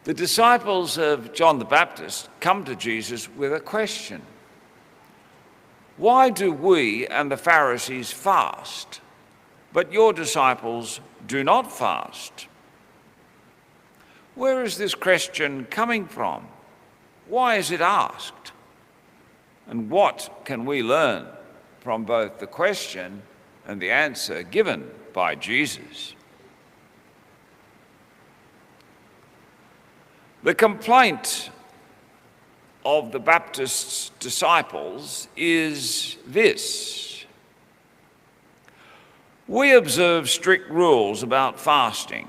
The disciples of John the Baptist come to Jesus with a question. Why do we and the Pharisees fast, but your disciples do not fast? Where is this question coming from? Why is it asked? And what can we learn from both the question and the answer given by Jesus? The complaint of the Baptist's disciples is this: we observe strict rules about fasting.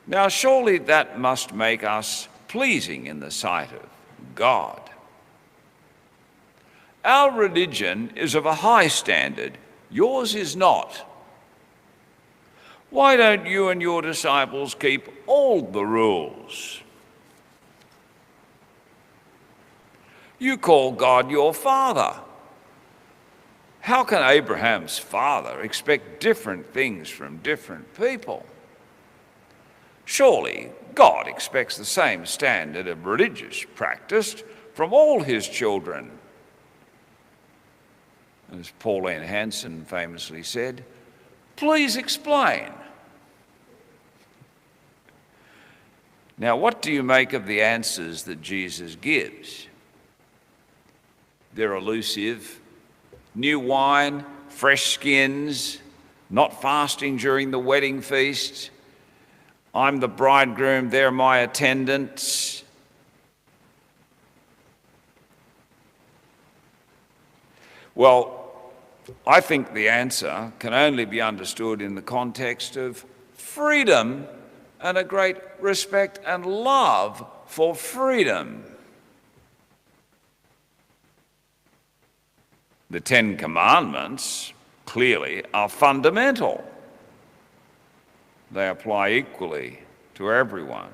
Now surely that must make us pleasing in the sight of God. Our religion is of a high standard, yours is not. Why don't you and your disciples keep all the rules? You call God your father. How can Abraham's father expect different things from different people? Surely God expects the same standard of religious practice from all his children. As Pauline Hanson famously said, please explain. Now, what do you make of the answers that Jesus gives? They're elusive. New wine, fresh skins, not fasting during the wedding feast. I'm the bridegroom, they're my attendants. Well, I think the answer can only be understood in the context of freedom and a great respect and love for freedom. The Ten Commandments, clearly, are fundamental. They apply equally to everyone.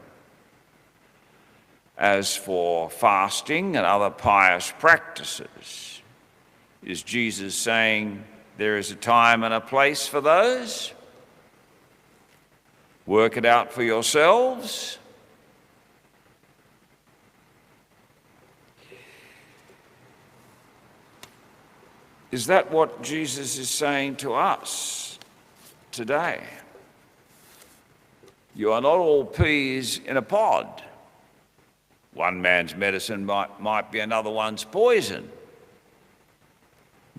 As for fasting and other pious practices, is Jesus saying there is a time and a place for those? Work it out for yourselves? Is that what Jesus is saying to us today? You are not all peas in a pod. One man's medicine might be another one's poison.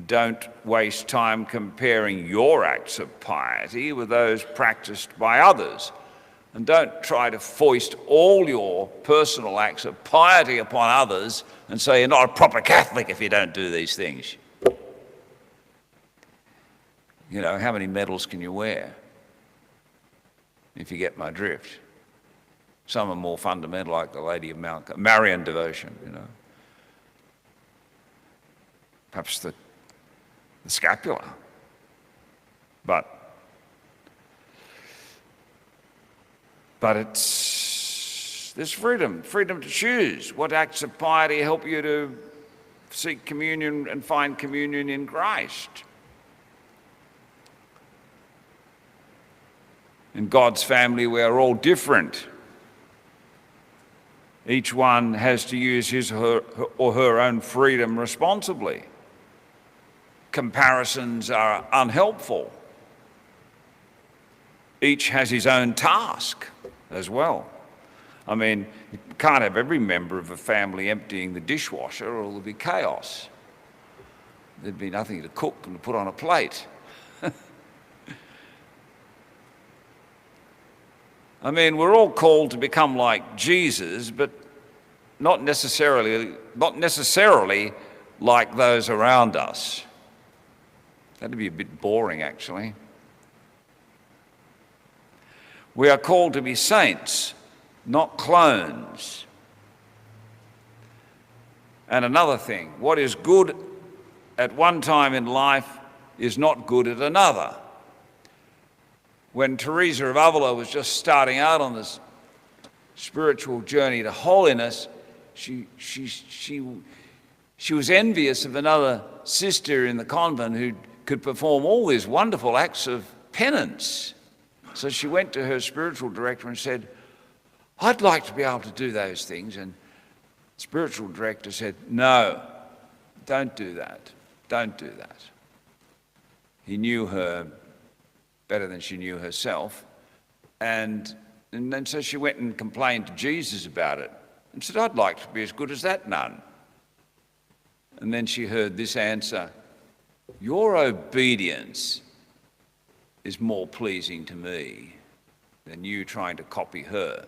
Don't waste time comparing your acts of piety with those practiced by others. And don't try to foist all your personal acts of piety upon others and say you're not a proper Catholic if you don't do these things. You know, how many medals can you wear? If you get my drift. Some are more fundamental, like the Lady of Marian devotion, you know. Perhaps the scapular. But there's freedom to choose what acts of piety help you to seek communion and find communion in Christ. In God's family, we are all different. Each one has to use his or her own freedom responsibly. Comparisons are unhelpful. Each has his own task as well. I mean, you can't have every member of a family emptying the dishwasher or there'll be chaos. There'd be nothing to cook and to put on a plate. I mean, we're all called to become like Jesus, but not necessarily like those around us. That'd be a bit boring, actually. We are called to be saints, not clones. And another thing, what is good at one time in life is not good at another. When Teresa of Avila was just starting out on this spiritual journey to holiness, she was envious of another sister in the convent who could perform all these wonderful acts of penance. So she went to her spiritual director and said, I'd like to be able to do those things. And the spiritual director said, no, don't do that. Don't do that. He knew her better than she knew herself. And then so she went and complained to Jesus about it and said, I'd like to be as good as that nun. And then she heard this answer, your obedience is more pleasing to me than you trying to copy her.